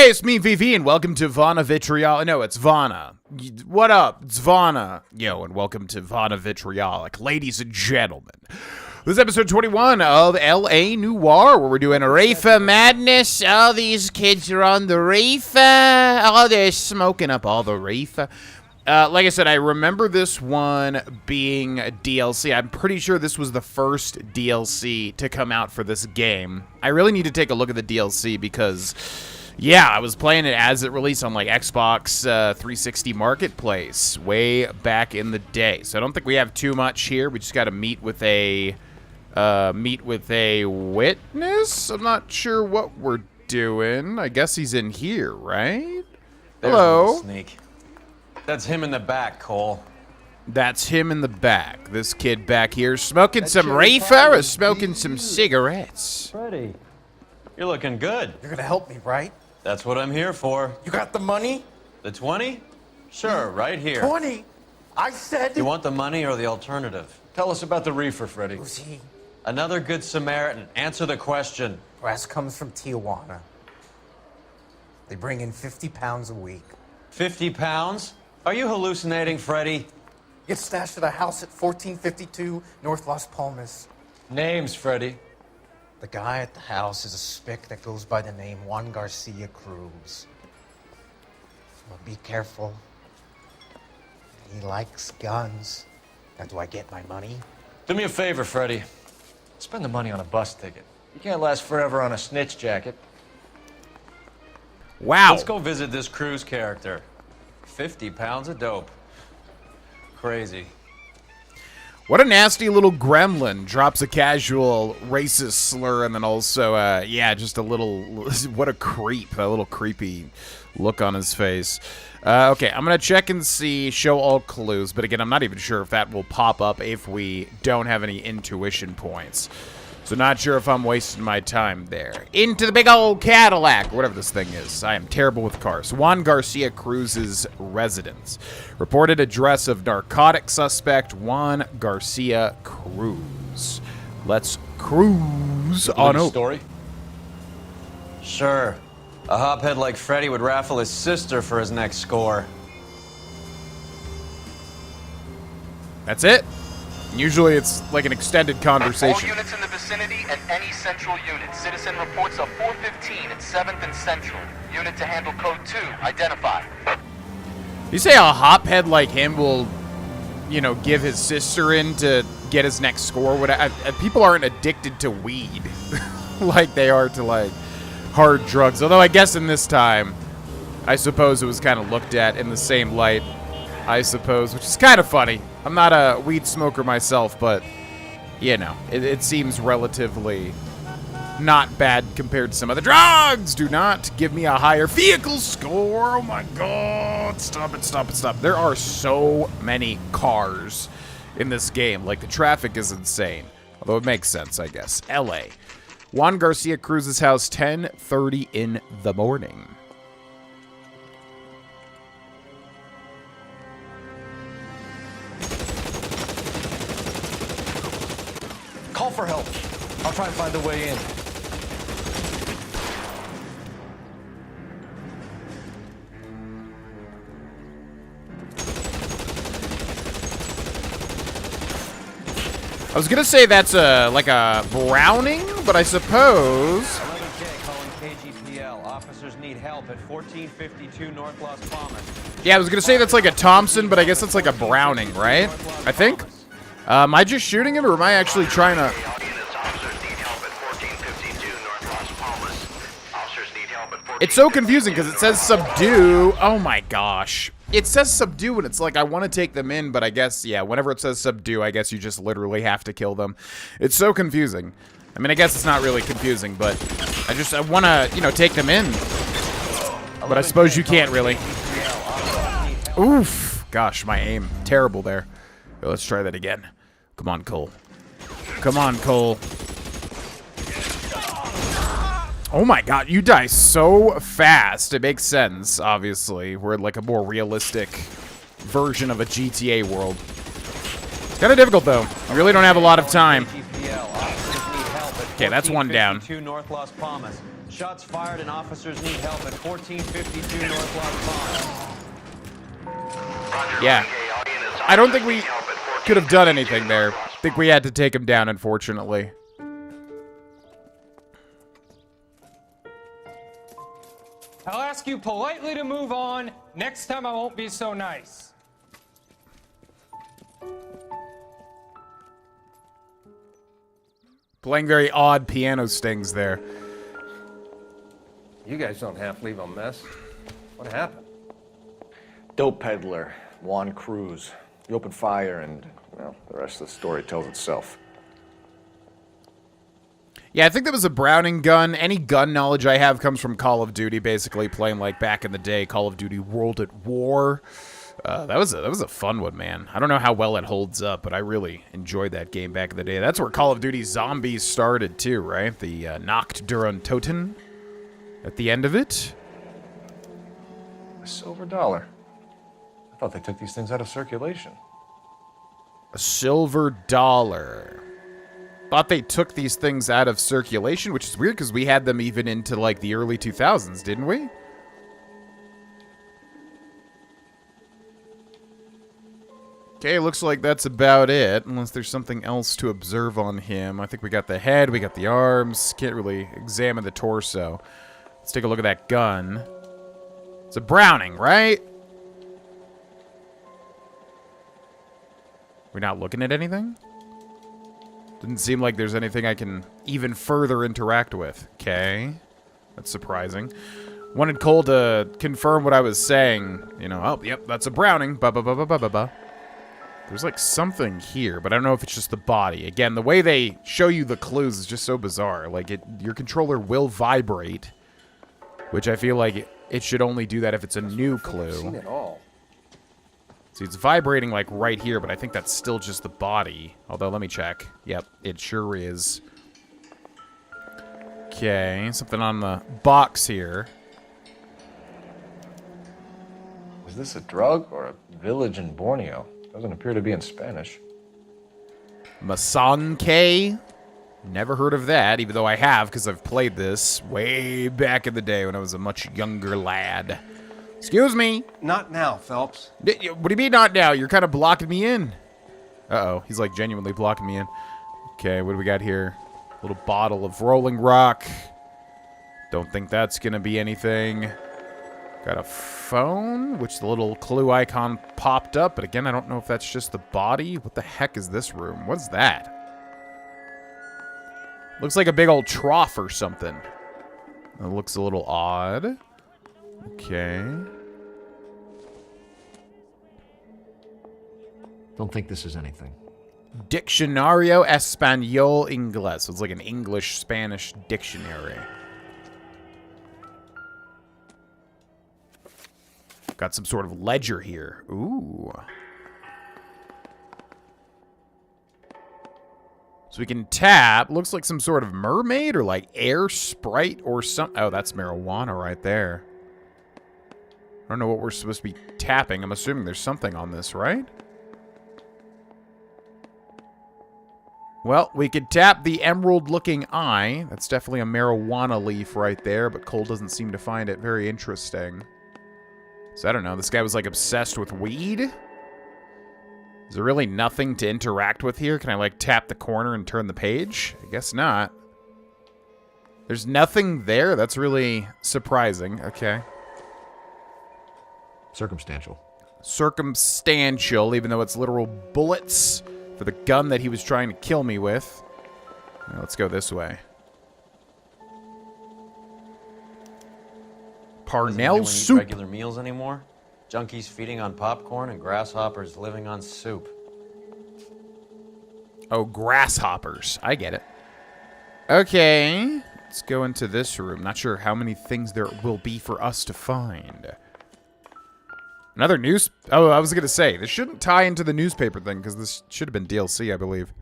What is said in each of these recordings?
Hey, it's me, VV, and welcome to Vana Vitriolic. No, it's Vana. What up? It's Vana. Yo, and welcome to Vana Vitriolic. Ladies and gentlemen, this is episode 21 of L.A. Noire, where we're doing Reefer Madness. All these kids are on the Reefer. Oh, they're smoking up all the Reefer. Like I said, I remember this one being a DLC. I'm pretty sure this was the first DLC to come out for this game. I really need to take a look at the DLC because, yeah, I was playing it as it released on like Xbox 360 Marketplace way back in the day. So I don't think we have too much here. We just got to meet with a witness. I'm not sure what we're doing. I guess he's in here, right? There's Hello. Sneak. That's him in the back, Cole. That's him in the back. This kid back here smoking some reefer or smoking some cigarettes. Freddy. You're looking good. You're gonna help me, right? That's what I'm here for. You got the money? The 20? Sure, right here. 20? I said... You want the money or the alternative? Tell us about the reefer, Freddy. Who's he? Another good Samaritan. Answer the question. Brass comes from Tijuana. They bring in 50 pounds a week. 50 pounds? Are you hallucinating, Freddy? Gets stashed at a house at 1452 North Las Palmas. Names, Freddy. The guy at the house is a spick that goes by the name Juan Garcia Cruz. Well, be careful. He likes guns. Now, do I get my money? Do me a favor, Freddy. Spend the money on a bus ticket. You can't last forever on a snitch jacket. Wow. Let's go visit this Cruz character. 50 pounds of dope. Crazy. What a nasty little gremlin. Drops a casual racist slur and then also, yeah, just a little, what a creep. A little creepy look on his face. Okay, I'm going to check and see, show all clues. But again, I'm not even sure if that will pop up if we don't have any intuition points. So not sure if I'm wasting my time there. Into the big old Cadillac, whatever this thing is. I am terrible with cars. Juan Garcia Cruz's residence. Reported address of narcotic suspect Juan Garcia Cruz. Let's cruise on over. Story? Sure. A hophead like Freddy would raffle his sister for his next score. That's it? Usually it's like an extended conversation. All units in the vicinity and any central unit. Citizen reports of 415 at 7th and Central. Unit to handle code 2. Identify. You say a hophead like him will, you know, give his sister in to get his next score? People aren't addicted to weed like they are to, like, hard drugs. Although I guess in this time, I suppose it was kind of looked at in the same light, I suppose, which is kind of funny. I'm not a weed smoker myself, but, you know, it seems relatively not bad compared to some other drugs. Do not give me a higher vehicle score. Oh, my God. Stop it, stop it, stop. There are so many cars in this game. Like, the traffic is insane. Although it makes sense, I guess. L.A. Juan Garcia Cruz's house, 10:30 in the morning. Call for help. I'll try and find a way in. I was gonna say that's like a Browning, but I suppose 11K calling KGPL. Officers need help at 1452 North Las Palmas. yeah, I was gonna say that's like a Thompson, but I guess it's like a Browning, right? I think. Am I just shooting him, or am I actually trying to? It's so confusing because it says subdue. Oh my gosh. It says subdue and it's like I want to take them in, but I guess, yeah, whenever it says subdue, I guess you just literally have to kill them. It's so confusing. I mean, I guess it's not really confusing, but I want to, you know, take them in. But I suppose you can't really. Oof. Gosh, my aim. Terrible there. Let's try that again. Come on, Cole. Come on, Cole. Oh my God, you die so fast. It makes sense, obviously. We're in like a more realistic version of a GTA world. It's kind of difficult, though. You really don't have a lot of time. Okay, that's one down. North Las Palmas. Shots fired and officers need help at 1452 North Lot 5. Yeah. I don't think we could have done anything there. I think we had to take him down, unfortunately. I'll ask you politely to move on. Next time I won't be so nice. Playing very odd piano stings there. You guys don't half leave a mess. What happened? Dope peddler, Juan Cruz. He opened fire and, well, the rest of the story tells itself. Yeah, I think that was a Browning gun. Any gun knowledge I have comes from Call of Duty, basically playing like back in the day, Call of Duty World at War. That was a fun one, man. I don't know how well it holds up, but I really enjoyed that game back in the day. That's where Call of Duty Zombies started too, right? The Nacht der Toten at the end of it. A silver dollar. I thought they took these things out of circulation. A silver dollar. Thought they took these things out of circulation, which is weird because we had them even into like the early 2000s, didn't we? Okay, looks like that's about it, unless there's something else to observe on him. I think we got the head, we got the arms. Can't really examine the torso. Let's take a look at that gun. It's a Browning, right? We're not looking at anything? Didn't seem like there's anything I can even further interact with. Okay. That's surprising. Wanted Cole to confirm what I was saying. You know, oh, yep, that's a Browning. Ba-ba-ba-ba-ba-ba. There's like something here, but I don't know if it's just the body. Again, the way they show you the clues is just so bizarre. Like, your controller will vibrate, which I feel like it should only do that if it's a new clue. I've seen it all. See, it's vibrating, like, right here, but I think that's still just the body. Although, let me check. Yep, it sure is. Okay, something on the box here. Is this a drug or a village in Borneo? Doesn't appear to be in Spanish. Masanke? Never heard of that, even though I have, because I've played this way back in the day when I was a much younger lad. Excuse me. Not now, Phelps. What do you mean not now? You're kind of blocking me in. Uh-oh. He's like genuinely blocking me in. Okay, what do we got here? A little bottle of Rolling Rock. Don't think that's going to be anything. Got a phone, which the little clue icon popped up. But again, I don't know if that's just the body. What the heck is this room? What's that? Looks like a big old trough or something. It looks a little odd. Okay. Don't think this is anything. Diccionario Español Inglés. So it's like an English-Spanish dictionary. Got some sort of ledger here. Ooh. So we can tap. Looks like some sort of mermaid or like air sprite or some. Oh, that's marijuana right there. I don't know what we're supposed to be tapping. I'm assuming there's something on this, right? Well, we could tap the emerald-looking eye. That's definitely a marijuana leaf right there, but Cole doesn't seem to find it very interesting. So I don't know. This guy was like obsessed with weed? Is there really nothing to interact with here? Can I like tap the corner and turn the page? I guess not. There's nothing there? That's really surprising. Okay. Circumstantial. Circumstantial, even though it's literal bullets for the gun that he was trying to kill me with. Now, let's go this way. Doesn't Parnell anyone eat soup. regular meals anymore? Junkies feeding on popcorn and grasshoppers living on soup. Oh, grasshoppers. I get it. Okay. Let's go into this room. Not sure how many things there will be for us to find. Another news... Oh, I was going to say, this shouldn't tie into the newspaper thing, because this should have been DLC, I believe.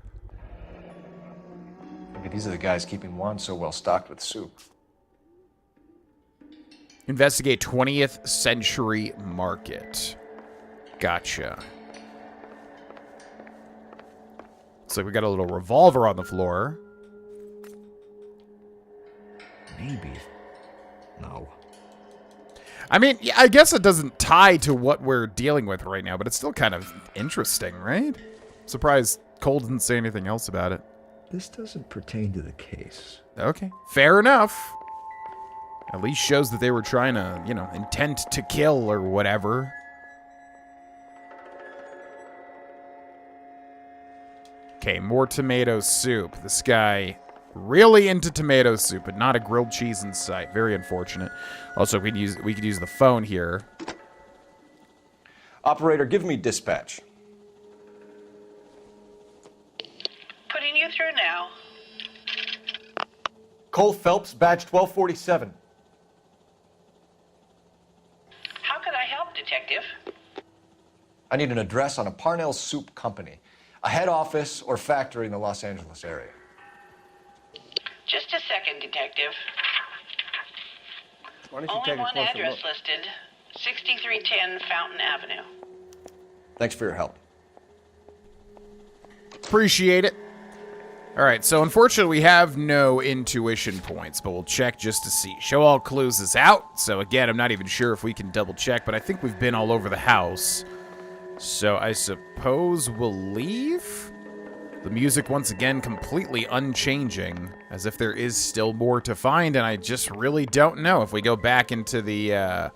Maybe these are the guys keeping Juan so well stocked with soup. Investigate 20th century market. Gotcha. Looks like we got a little revolver on the floor. Maybe I mean, yeah, I guess it doesn't tie to what we're dealing with right now, but it's still kind of interesting, right? Surprised Cole didn't say anything else about it. This doesn't pertain to the case. Okay, fair enough. At least shows that they were trying to, you know, intent to kill or whatever. Okay, more tomato soup. This guy really into tomato soup, but not a grilled cheese in sight. Very unfortunate. Also, we could use the phone here. Operator, give me dispatch. Putting you through now. Cole Phelps, badge 1247. How could I help, Detective? I need an address on a Parnell Soup Company, a head office or factory in the Los Angeles area. Just a second, Detective. Only one address listed. 6310 Fountain Avenue. Thanks for your help. Appreciate it. All right, so unfortunately we have no intuition points, but we'll check just to see. Show all clues is out, so again, I'm not even sure if we can double check, but I think we've been all over the house. So I suppose we'll leave? The music once again completely unchanging, as if there is still more to find, and I just really don't know. If we go back into the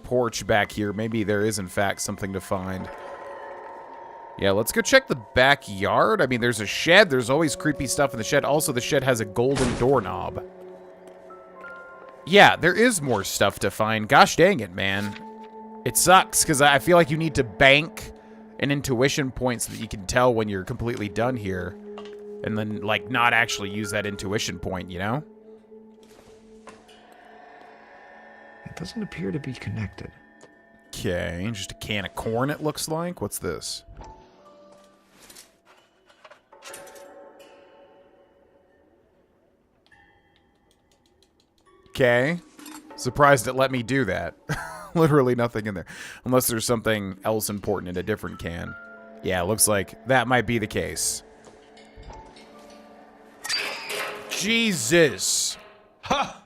porch back here, maybe there is in fact something to find. Yeah, let's go check the backyard. I mean, there's a shed. There's always creepy stuff in the shed. Also, the shed has a golden doorknob. Yeah, there is more stuff to find. Gosh dang it, man. It sucks, because I feel like you need to bank an intuition point so that you can tell when you're completely done here. And then, like, not actually use that intuition point, you know? It doesn't appear to be connected. Okay, just a can of corn, it looks like. What's this? Okay. Surprised it let me do that. Literally nothing in there. Unless there's something else important in a different can. Yeah, looks like that might be the case. Jesus. Ha!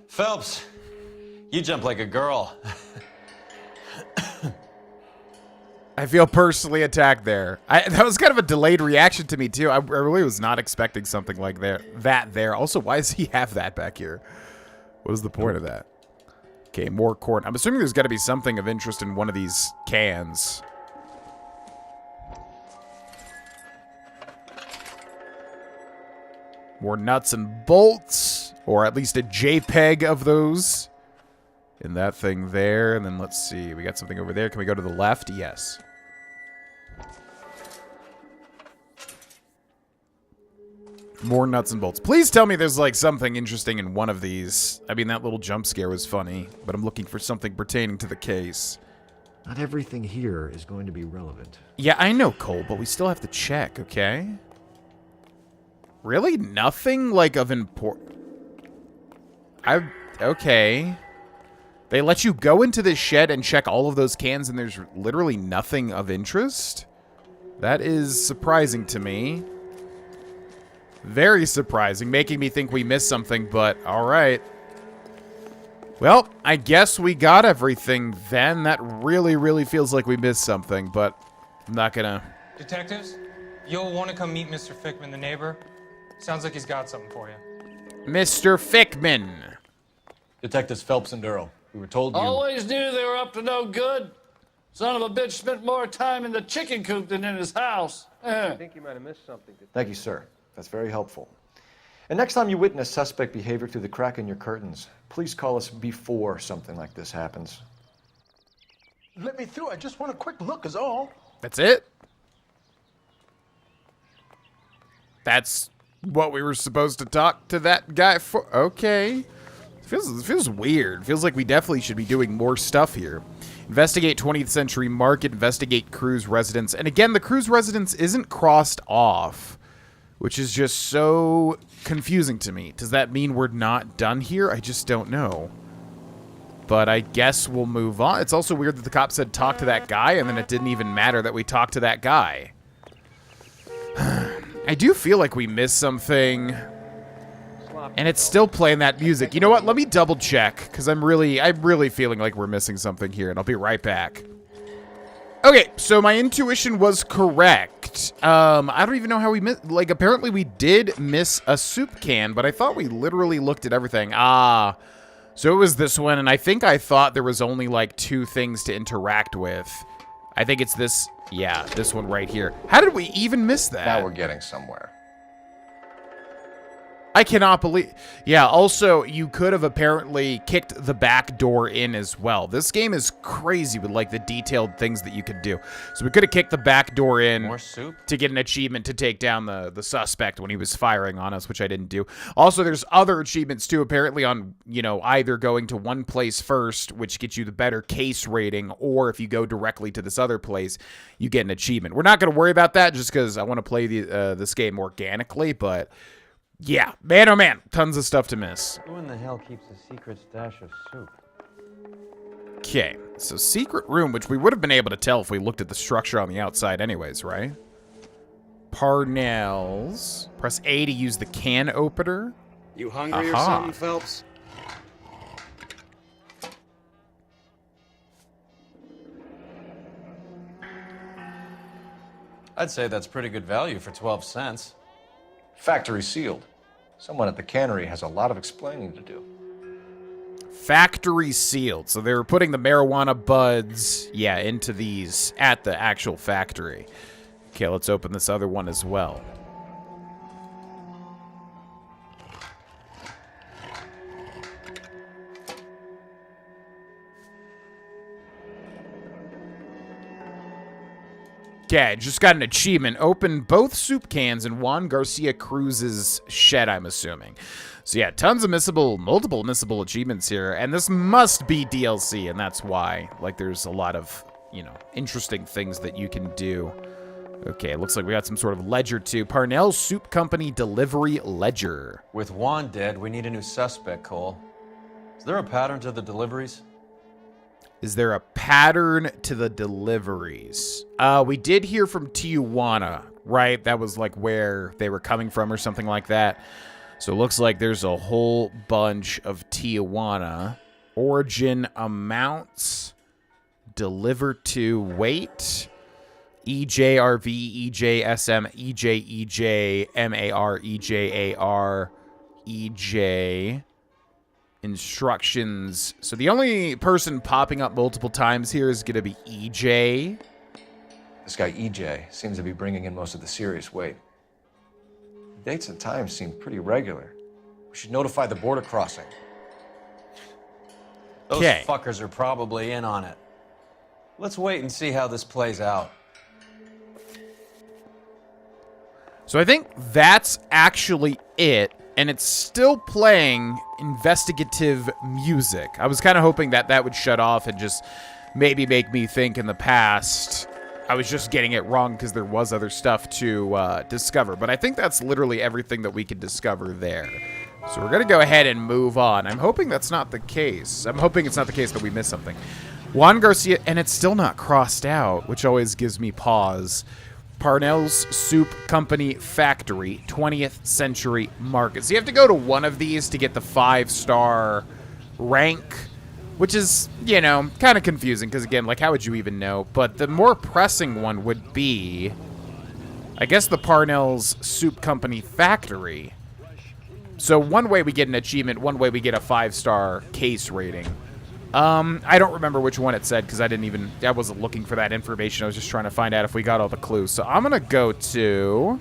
Phelps, you jump like a girl. I feel personally attacked there. That was kind of a delayed reaction to me, too. I really was not expecting something like that there. Also, why does he have that back here? What was the point of that? Okay, more corn. I'm assuming there's got to be something of interest in one of these cans. More nuts and bolts, or at least a JPEG of those in that thing there. And then let's see, we got something over there. Can we go to the left? Yes. More nuts and bolts. Please tell me there's like something interesting in one of these. I mean, that little jump scare was funny, but I'm looking for something pertaining to the case. Not everything here is going to be relevant. Yeah, I know, Cole, but we still have to check, okay? Really? Nothing, like, of import... Okay. They let you go into this shed and check all of those cans, and there's literally nothing of interest? That is surprising to me. Very surprising, making me think we missed something, but alright. Well, I guess we got everything then. That really, really feels like we missed something, but I'm not gonna... Detectives, you'll want to come meet Mr. Fickman, the neighbor. Sounds like he's got something for you. Mr. Fickman. Detectives Phelps and Durrell. We were told you... Always knew they were up to no good. Son of a bitch spent more time in the chicken coop than in his house. I think you might have missed something. Thank you, sir. That's very helpful. And next time you witness suspect behavior through the crack in your curtains, please call us before something like this happens. Let me through. I just want a quick look is all. That's it? That's what we were supposed to talk to that guy for? Okay. It feels weird. It feels like we definitely should be doing more stuff here. Investigate 20th Century Market, investigate Cruz residence. And again, the Cruz residence isn't crossed off, which is just so confusing to me. Does that mean we're not done here? I just don't know. But I guess we'll move on. It's also weird that the cop said talk to that guy, and then it didn't even matter that we talked to that guy. I do feel like we missed something And it's still playing that music. You know what? Let me double check, because I'm really feeling like we're missing something here, and I'll be right back. Okay, so my intuition was correct. I don't even know how we missed. Like, apparently we did miss a soup can, but I thought we literally looked at everything. Ah, so it was this one, and I think I thought there was only like 2 things to interact with. I think it's this. Yeah, this one right here. How did we even miss that? Now we're getting somewhere. I cannot believe... Yeah, also, you could have apparently kicked the back door in as well. This game is crazy with, like, the detailed things that you could do. So we could have kicked the back door in More soup? to get an achievement to take down the suspect when he was firing on us, which I didn't do. Also, there's other achievements, too, apparently on, you know, either going to one place first, which gets you the better case rating, or if you go directly to this other place, you get an achievement. We're not going to worry about that just because I want to play this game organically, but... Yeah, man, oh man, tons of stuff to miss. Who in the hell keeps a secret stash of soup? Okay, so secret room, which we would have been able to tell if we looked at the structure on the outside anyways, right? Parnell's. Press A to use the can opener. You hungry or something, Phelps? I'd say that's pretty good value for 12 cents. Factory sealed. Someone at the cannery has a lot of explaining to do. Factory sealed. So they were putting the marijuana buds, yeah, into these at the actual factory. Okay, let's open this other one as well. Okay, just got an achievement. Open both soup cans in Juan Garcia Cruz's shed, I'm assuming. So yeah, tons of multiple missable achievements here. And this must be DLC, and that's why. Like, there's a lot of, you know, interesting things that you can do. Okay, it looks like we got some sort of ledger, too. Parnell Soup Company Delivery Ledger. With Juan dead, we need a new suspect, Cole. Is there a pattern to the deliveries? Is there a pattern to the deliveries? We did hear from Tijuana, right? That was like where they were coming from or something like that. So it looks like there's a whole bunch of Tijuana. Origin amounts. Deliver to weight. EJRV, EJSM, EJ, MAR, EJAR, EJ. Instructions. So the only person popping up multiple times here is going to be EJ. This guy EJ seems to be bringing in most of the serious weight. Dates and times seem pretty regular. We should notify the border crossing. Those Okay. fuckers are probably in on it. Let's wait and see how this plays out. So I think that's actually it. And it's still playing investigative music. I was kind of hoping that that would shut off and just maybe make me think in the past I was just getting it wrong because there was other stuff to discover. But I think that's literally everything that we could discover there. So we're going to go ahead and move on. I'm hoping that's not the case. I'm hoping it's not the case that we missed something. Juan Garcia, and it's still not crossed out, which always gives me pause. Parnell's Soup Company Factory, 20th Century Market. So you have to go to one of these to get the 5-star rank, which is, you know, kind of confusing because, again, like, how would you even know? But the more pressing one would be, I guess, the Parnell's Soup Company Factory. So one way we get an achievement, one way we get a 5-star case rating. I don't remember which one it said because I wasn't looking for that information. I was just trying to find out if we got all the clues. So I'm going to go to,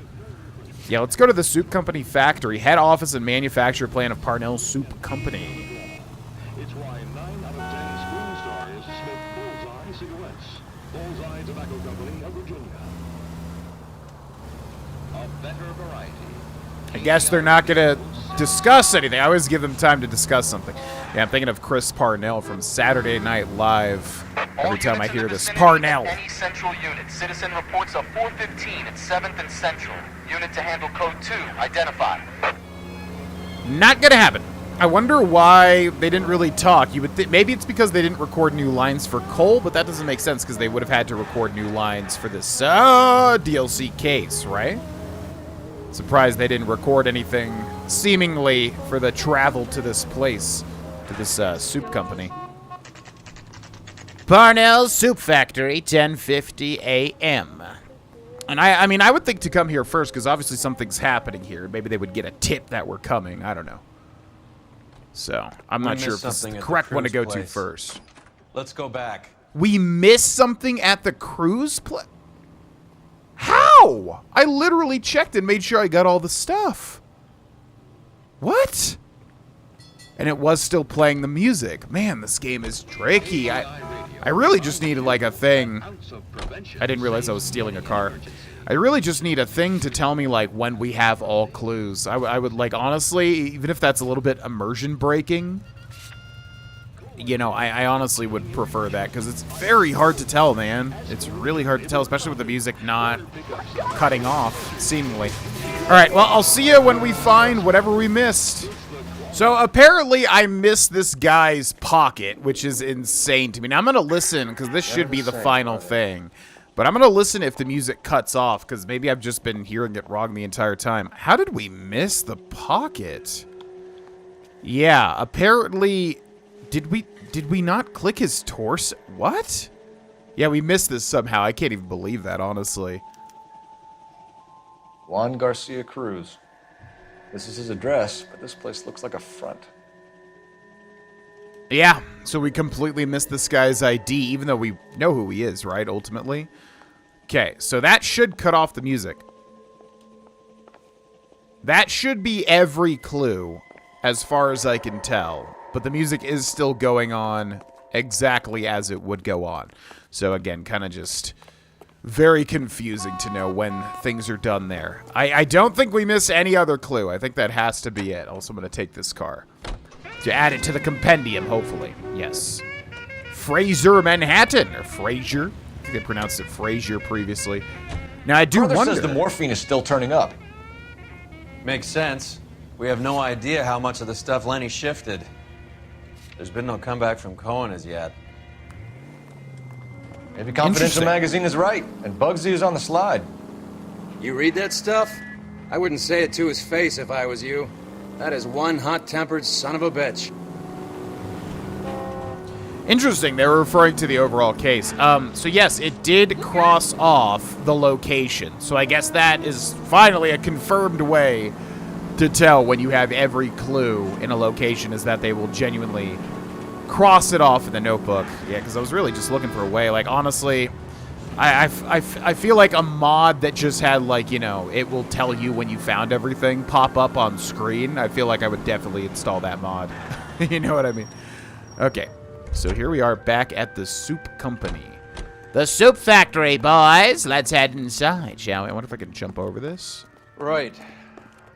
yeah, let's go to the Soup Company Factory, head office and manufacturer plan of Parnell Soup Company. It's why 9 out of 10 screen stars smoke Bullseye cigarettes. Bullseye Tobacco Company of Virginia. A better variety. I guess they're not going to discuss anything. I always give them time to discuss something. Yeah, I'm thinking of Chris Parnell from Saturday Night Live every time I hear this. Parnell. Any central unit. Citizen reports of 415 at 7th and Central. Unit to handle code 2. Identify. Not going to happen. I wonder why they didn't really talk. You would maybe it's because they didn't record new lines for Cole, but that doesn't make sense because they would have had to record new lines for this DLC case, right? Surprised they didn't record anything seemingly for the travel to this place, to this soup company. Parnell's Soup Factory, 10:50 a.m. And I mean, I would think to come here first because obviously something's happening here. Maybe they would get a tip that we're coming. I don't know. So I'm not sure if this is the correct one to go to first. Let's go back. We missed something at the cruise place? How? I literally checked and made sure I got all the stuff. What? And it was still playing the music. Man, this game is tricky. I really just needed like a thing. I didn't realize I was stealing a car. I really just need a thing to tell me like when we have all clues. I would like, honestly, even if that's a little bit immersion breaking, you know, I honestly would prefer that because it's very hard to tell, man. It's really hard to tell, especially with the music not cutting off, seemingly. All right, well, I'll see you when we find whatever we missed. So apparently I missed this guy's pocket, which is insane to me. Now I'm going to listen because this should be the final thing. But I'm going to listen if the music cuts off because maybe I've just been hearing it wrong the entire time. How did we miss the pocket? Yeah, apparently... Did we not click his torso? What? Yeah, we missed this somehow. I can't even believe that, honestly. Juan Garcia Cruz. This is his address, but this place looks like a front. Yeah, so we completely missed this guy's ID, even though we know who he is, right, ultimately? Okay, so that should cut off the music. That should be every clue, as far as I can tell. But the music is still going on exactly as it would go on. So again, kind of just very confusing to know when things are done there. I don't think we miss any other clue. I think that has to be it. Also, I'm going to take this car to add it to the compendium, hopefully. Yes. Fraser Manhattan, or Frazier. I think they pronounced it Frazier previously. Now, I do wonder... says the morphine is still turning up. Makes sense. We have no idea how much of the stuff Lenny shifted. There's been no comeback from Cohen as yet. Maybe Confidential Magazine is right, and Bugsy is on the slide. You read that stuff? I wouldn't say it to his face if I was you. That is one hot-tempered son of a bitch. Interesting, they were referring to the overall case. So yes, it did cross off the location. So I guess that is finally a confirmed way to tell when you have every clue in a location is that they will genuinely cross it off in the notebook. Yeah, because I was really just looking for a way. Like, honestly, I feel like a mod that just had, like, you know, it will tell you when you found everything pop up on screen. I feel like I would definitely install that mod. You know what I mean? Okay, so here we are back at the soup company. The soup factory, boys. Let's head inside, shall we? I wonder if I can jump over this. Right.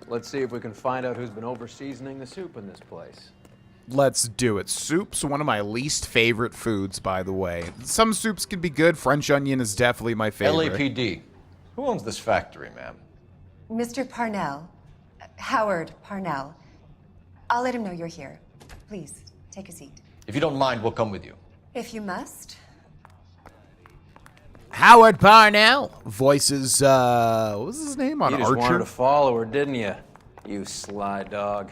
Let's see if we can find out who's been over-seasoning the soup in this place. Let's do it. Soup's one of my least favorite foods, by the way. Some soups can be good. French onion is definitely my favorite. LAPD. Who owns this factory, ma'am? Mr. Parnell. Howard Parnell. I'll let him know you're here. Please, take a seat. If you don't mind, we'll come with you. If you must. Howard Parnell voices, what was his name on You just Archer? wanted to follow her, didn't you? You sly dog.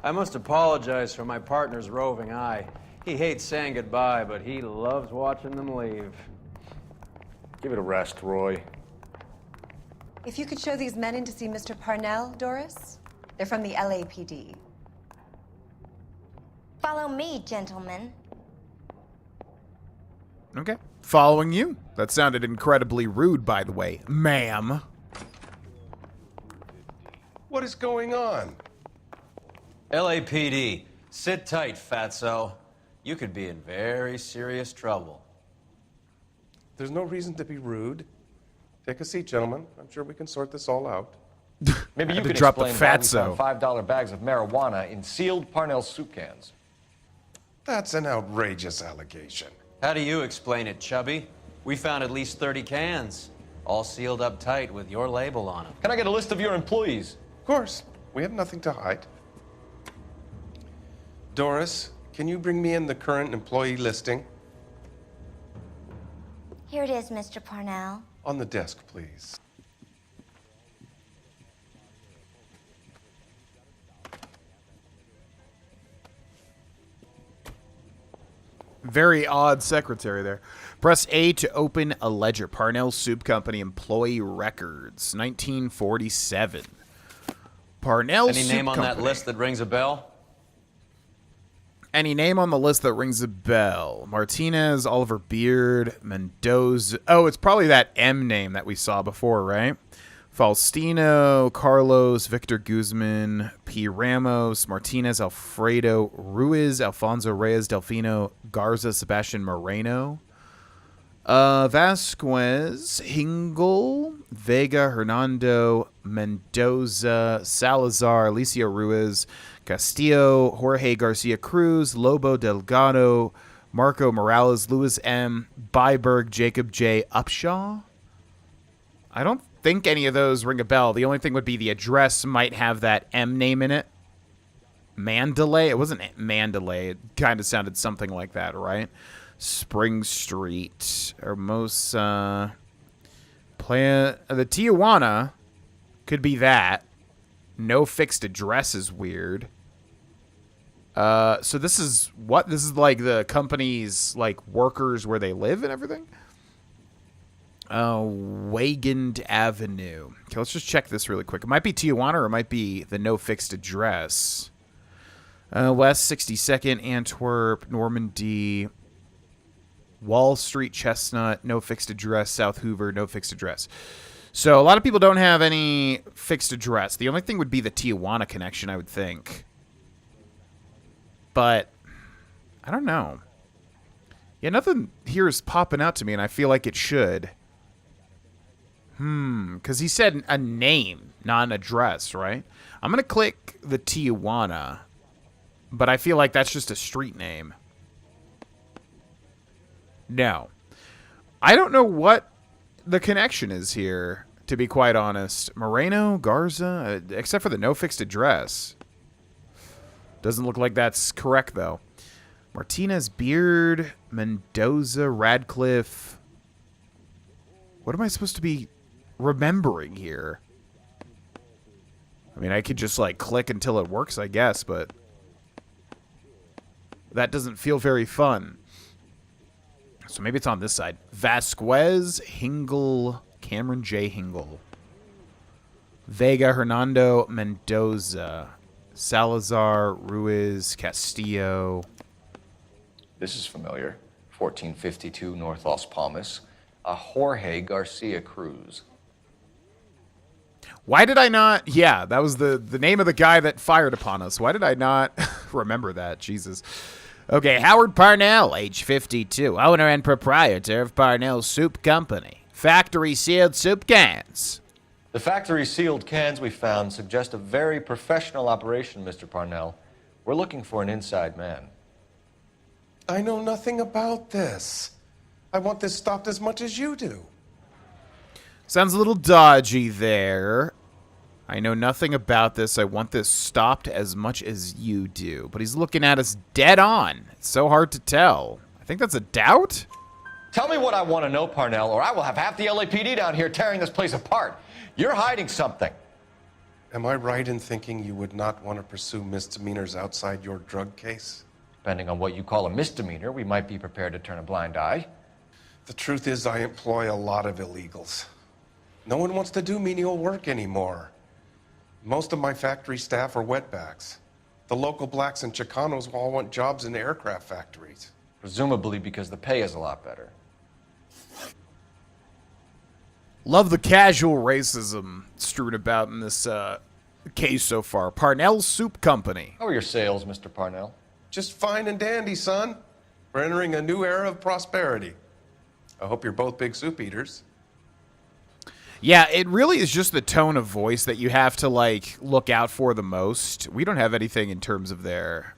I must apologize for my partner's roving eye. He hates saying goodbye, but he loves watching them leave. Give it a rest, Roy. If you could show these men in to see Mr. Parnell, Doris. They're from the LAPD. Follow me, gentlemen. Okay. Following you. That sounded incredibly rude, by the way. Ma'am. What is going on? LAPD, sit tight, fatso. You could be in very serious trouble. There's no reason to be rude. Take a seat, gentlemen. I'm sure we can sort this all out. Maybe you to could drop the explain why we fatso. found $5 bags of marijuana in sealed Parnell soup cans. That's an outrageous allegation. How do you explain it, Chubby? We found at least 30 cans, all sealed up tight with your label on them. Can I get a list of your employees? Of course. We have nothing to hide. Doris, can you bring me in the current employee listing? Here it is, Mr. Parnell. On the desk, please. Very odd secretary there. Press A to open a ledger. Parnell Soup Company employee records, 1947. Parnell Any Soup name on Company. that list that rings a bell? Any name on the list that rings a bell? Martinez, Oliver Beard, Mendoza. Oh, it's probably that M name that we saw before, right? Faustino, Carlos, Victor Guzman, P. Ramos, Martinez, Alfredo, Ruiz, Alfonso Reyes, Delfino, Garza, Sebastian Moreno, Vasquez, Hingle, Vega, Hernando, Mendoza, Salazar, Alicia Ruiz, Castillo, Jorge Garcia Cruz, Lobo Delgado, Marco Morales, Luis M., Byberg, Jacob J. Upshaw. I don't think any of those ring a bell. The only thing would be the address might have that M name in it. Mandalay? It wasn't Mandalay. It kind of sounded something like that, right? Spring Street. Hermosa. The Tijuana could be that. No fixed address is weird. So this is what? This is like the company's like workers where they live and everything? Wagand Avenue. Okay, let's just check this really quick. It might be Tijuana or it might be the no fixed address. West 62nd, Antwerp, Normandy, Wall Street, Chestnut, no fixed address. South Hoover, no fixed address. So a lot of people don't have any fixed address. The only thing would be the Tijuana connection, I would think. But I don't know. Yeah, nothing here is popping out to me, and I feel like it should. Because he said a name, not an address, right? I'm going to click the Tijuana, but I feel like that's just a street name. No. I don't know what the connection is here, to be quite honest. Moreno, Garza, except for the no fixed address. Doesn't look like that's correct, though. Martinez, Beard, Mendoza, Radcliffe. What am I supposed to be remembering here? I mean, I could just, like, click until it works, I guess, but that doesn't feel very fun. So maybe it's on this side. Vasquez, Hingle, Cameron J. Hingle. Vega, Hernando, Mendoza. Salazar, Ruiz, Castillo. This is familiar. 1452 North Las Palmas. A Jorge Garcia Cruz. Why did I not... Yeah, that was the name of the guy that fired upon us. Why did I not remember that? Jesus. Okay, Howard Parnell, age 52, owner and proprietor of Parnell Soup Company. Factory-sealed soup cans. The factory-sealed cans we found suggest a very professional operation, Mr. Parnell. We're looking for an inside man. I know nothing about this. I want this stopped as much as you do. Sounds a little dodgy there. I know nothing about this. I want this stopped as much as you do. But he's looking at us dead on. It's so hard to tell. I think that's a doubt? Tell me what I want to know, Parnell, or I will have half the LAPD down here tearing this place apart. You're hiding something. Am I right in thinking you would not want to pursue misdemeanors outside your drug case? Depending on what you call a misdemeanor, we might be prepared to turn a blind eye. The truth is, I employ a lot of illegals. No one wants to do menial work anymore. Most of my factory staff are wetbacks. The local blacks and Chicanos all want jobs in aircraft factories. Presumably because the pay is a lot better. Love the casual racism strewn about in this case so far. Parnell Soup Company. How are your sales, Mr. Parnell? Just fine and dandy, son. We're entering a new era of prosperity. I hope you're both big soup eaters. Yeah, it really is just the tone of voice that you have to, like, look out for the most. We don't have anything in terms of their...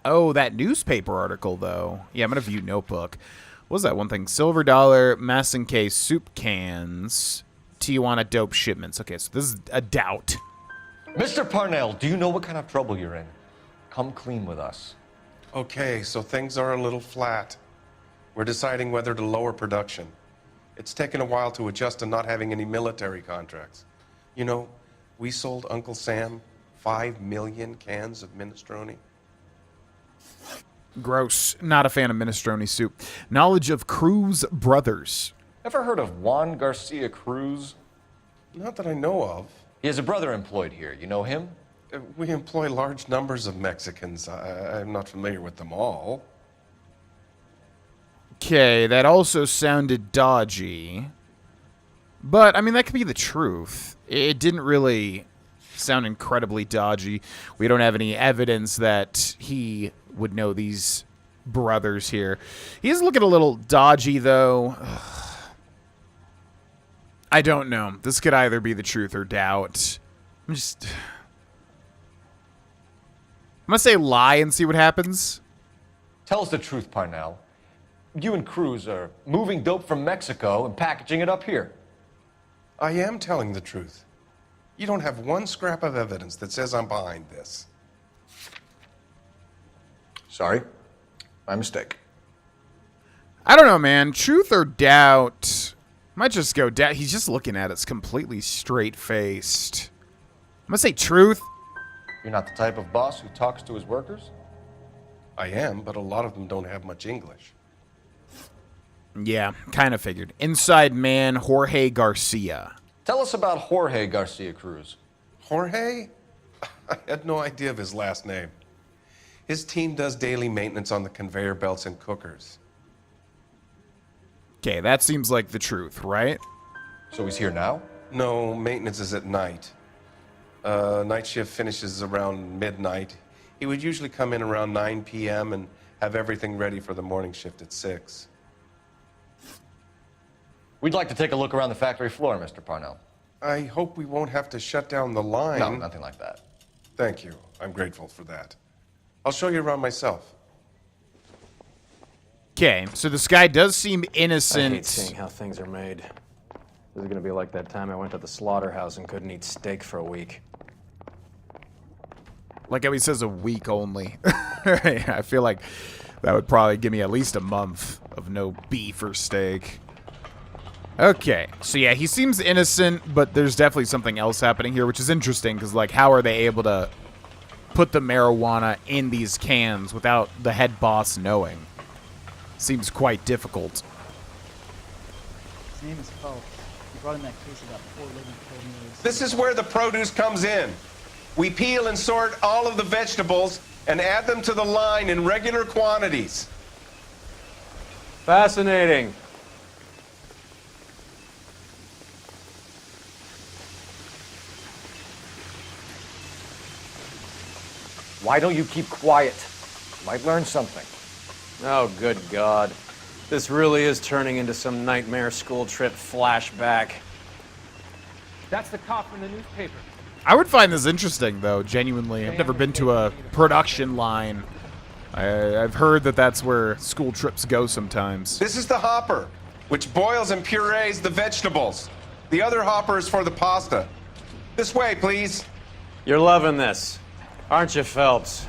Oh, that newspaper article, though. Yeah, I'm going to view Notebook. What was that one thing? Silver Dollar, Massankay soup cans, Tijuana dope shipments. Okay, so this is a doubt. Mr. Parnell, do you know what kind of trouble you're in? Come clean with us. Okay, so things are a little flat. We're deciding whether to lower production. It's taken a while to adjust to not having any military contracts. You know, we sold Uncle Sam 5 million cans of minestrone. Gross. Not a fan of minestrone soup. Knowledge of Cruz brothers. Ever heard of Juan Garcia Cruz? Not that I know of. He has a brother employed here. You know him? We employ large numbers of Mexicans. I'm not familiar with them all. Okay, that also sounded dodgy. But, I mean, that could be the truth. It didn't really sound incredibly dodgy. We don't have any evidence that he would know these brothers here. He is looking a little dodgy, though. Ugh. I don't know. This could either be the truth or doubt. I'm gonna say lie and see what happens. Tell us the truth, Parnell. You and Cruz are moving dope from Mexico and packaging it up here. I am telling the truth. You don't have one scrap of evidence that says I'm behind this. Sorry. My mistake. I don't know, man. Truth or doubt? Might just go doubt. He's just looking at us completely straight-faced. I'm gonna say truth. You're not the type of boss who talks to his workers? I am, but a lot of them don't have much English. Yeah, kind of figured. Inside man, Jorge Garcia. Tell us about Jorge Garcia Cruz. Jorge? I had no idea of his last name. His team does daily maintenance on the conveyor belts and cookers. Okay, that seems like the truth, right? So he's here now? No, maintenance is at night. Night shift finishes around midnight. He would usually come in around 9 p.m. and have everything ready for the morning shift at 6. We'd like to take a look around the factory floor, Mr. Parnell. I hope we won't have to shut down the line. No, nothing like that. Thank you. I'm grateful for that. I'll show you around myself. Okay, so this guy does seem innocent. I hate seeing how things are made. This is gonna be like that time I went to the slaughterhouse and couldn't eat steak for a week. Like how he says a week only. I feel like that would probably give me at least a month of no beef or steak. Okay, so yeah, he seems innocent, but there's definitely something else happening here, which is interesting, because, like, how are they able to put the marijuana in these cans without the head boss knowing? Seems quite difficult. His name is Phelps. He brought in that case about 4 living killed. This is where the produce comes in. We peel and sort all of the vegetables and add them to the line in regular quantities. Fascinating. Why don't you keep quiet? You might learn something. Oh, good God. This really is turning into some nightmare school trip flashback. That's the cop from the newspaper. I would find this interesting, though, genuinely. I've never been to a production line. I've heard that that's where school trips go sometimes. This is the hopper, which boils and purees the vegetables. The other hopper is for the pasta. This way, please. You're loving this, aren't you, Phelps?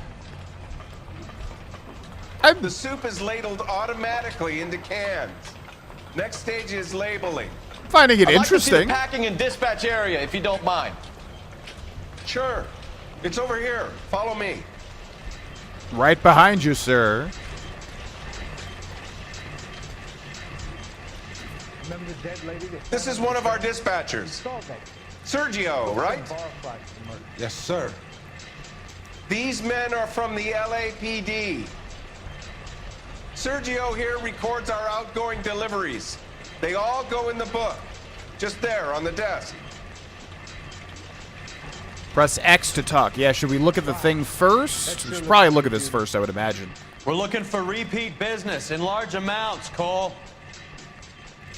The soup is ladled automatically into cans. Next stage is labeling. Finding it I'd interesting. Like to see the packing and dispatch area, if you don't mind. Sure. It's over here. Follow me. Right behind you, sir. Remember the dead lady that This is one of our dispatchers. Sergio, right? Yes, sir. These men are from the LAPD. Sergio here records our outgoing deliveries. They all go in the book. Just there on the desk. Press X to talk. Yeah, should we look at the thing first? We should probably look at this first, I would imagine. We're looking for repeat business in large amounts, Cole.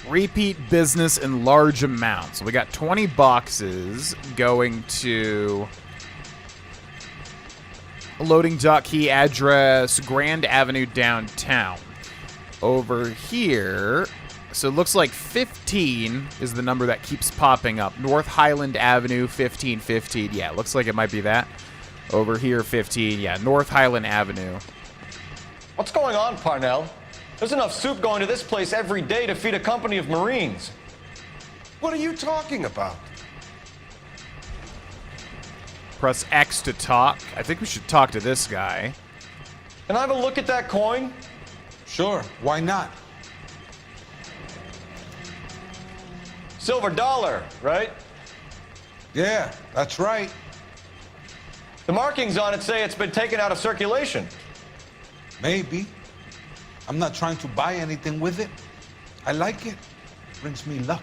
Repeat business in large amounts. So we got 20 boxes going to loading dock key address, Grand Avenue downtown. Over here, so it looks like 15 is the number that keeps popping up. North Highland Avenue, 1515. Yeah, it looks like it might be that. Over here, 15. Yeah, North Highland Avenue. What's going on, Parnell? There's enough soup going to this place every day to feed a company of Marines. What are you talking about? Press X to talk. I think we should talk to this guy. Can I have a look at that coin? Sure, why not? Silver dollar, right? Yeah, that's right. The markings on it say it's been taken out of circulation. Maybe. I'm not trying to buy anything with it. I like it. Brings me luck.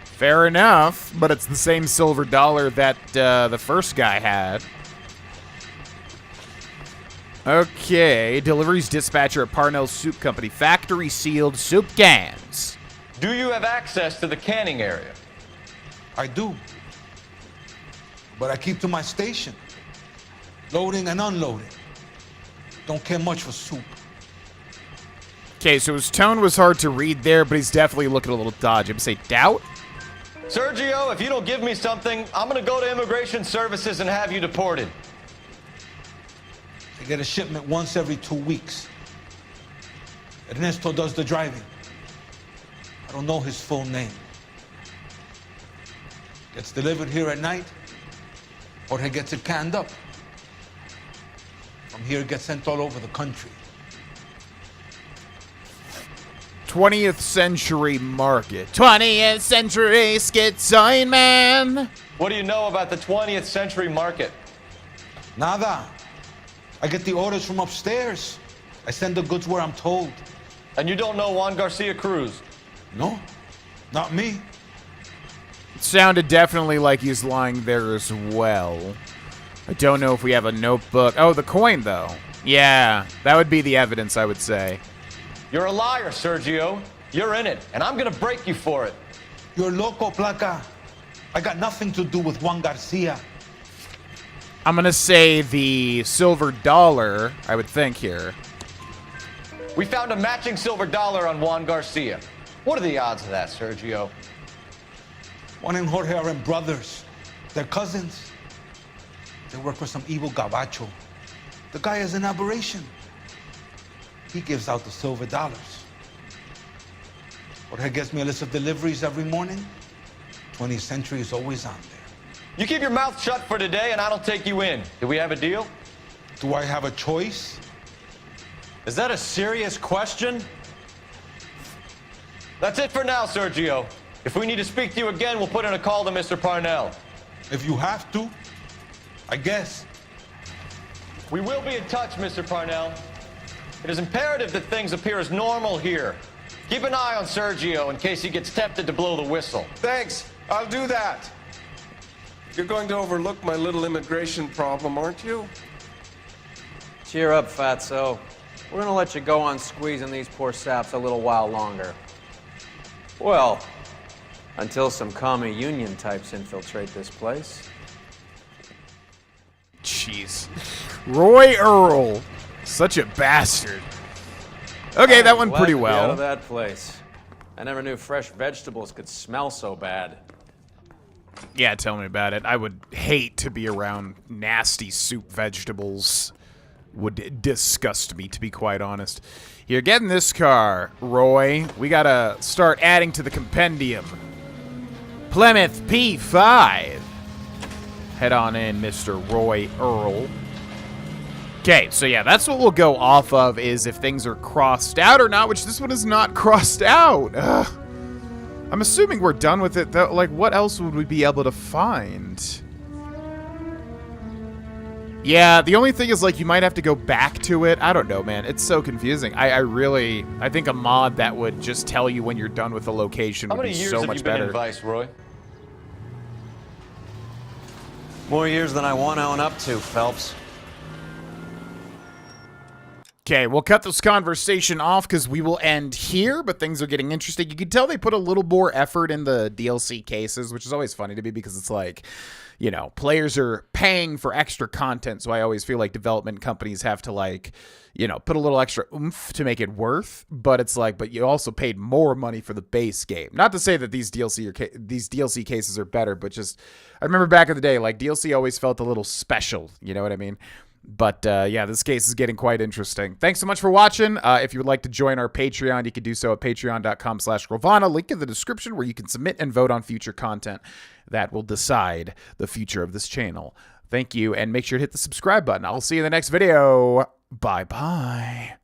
Fair enough, but it's the same silver dollar that the first guy had. Okay, deliveries dispatcher at Parnell Soup Company. Factory sealed soup cans. Do you have access to the canning area? I do. But I keep to my station. Loading and unloading. Don't care much for soup. Okay, so his tone was hard to read there, but he's definitely looking a little dodgy. I'm gonna say doubt? Sergio, if you don't give me something, I'm gonna go to Immigration Services and have you deported. I get a shipment once every 2 weeks. Ernesto does the driving. I don't know his full name. Gets delivered here at night, or he gets it canned up. From here, it gets sent all over the country. 20th century market. 20th century schizoid man. What do you know about the 20th century market? Nada. I get the orders from upstairs. I send the goods where I'm told. And you don't know Juan Garcia Cruz? No, not me. It sounded definitely like he's lying there as well. I don't know if we have a notebook. Oh, the coin, though. Yeah, that would be the evidence, I would say. You're a liar, Sergio. You're in it, and I'm gonna break you for it. You're loco, Placa. I got nothing to do with Juan Garcia. I'm gonna say the silver dollar, I would think here. We found a matching silver dollar on Juan Garcia. What are the odds of that, Sergio? Juan and Jorge are brothers. They're cousins. They work for some evil gabacho. The guy is an aberration. He gives out the silver dollars. Jorge gets me a list of deliveries every morning. 20th Century is always on there. You keep your mouth shut for today, and I don't take you in. Do we have a deal? Do I have a choice? Is that a serious question? That's it for now, Sergio. If we need to speak to you again, we'll put in a call to Mr. Parnell. If you have to, I guess. We will be in touch, Mr. Parnell. It is imperative that things appear as normal here. Keep an eye on Sergio in case he gets tempted to blow the whistle. Thanks. I'll do that. You're going to overlook my little immigration problem, aren't you? Cheer up, fatso. We're gonna let you go on squeezing these poor saps a little while longer. Well, until some commie union types infiltrate this place. Jeez. Roy Earl. Such a bastard. Okay, that went pretty Glad to be well. out of that place. I never knew fresh vegetables could smell so bad. Yeah, tell me about it. I would hate to be around nasty soup vegetables. Would disgust me, to be quite honest. Here, get in this car, Roy. We gotta start adding to the compendium. Plymouth P5. Head on in, Mr. Roy Earl. Okay, so yeah, that's what we'll go off of, is if things are crossed out or not, which this one is not crossed out. Ugh. I'm assuming we're done with it, though. Like, what else would we be able to find? Yeah, the only thing is, like, you might have to go back to it. I don't know, man. It's so confusing. I think a mod that would just tell you when you're done with the location would be so much better. How many years have you been in Vice, Roy? More years than I want to own up to, Phelps. Okay, we'll cut this conversation off because we will end here, but things are getting interesting. You can tell they put a little more effort in the DLC cases, which is always funny to me because it's like, you know, players are paying for extra content, so I always feel like development companies have to, like, you know, put a little extra oomph to make it worth, but it's like, but you also paid more money for the base game. Not to say that these DLC cases are better, but just, I remember back in the day, like, DLC always felt a little special, you know what I mean? But, yeah, this case is getting quite interesting. Thanks so much for watching. If you would like to join our Patreon, you can do so at patreon.com/Ravana. Link in the description where you can submit and vote on future content that will decide the future of this channel. Thank you, and make sure to hit the subscribe button. I'll see you in the next video. Bye-bye.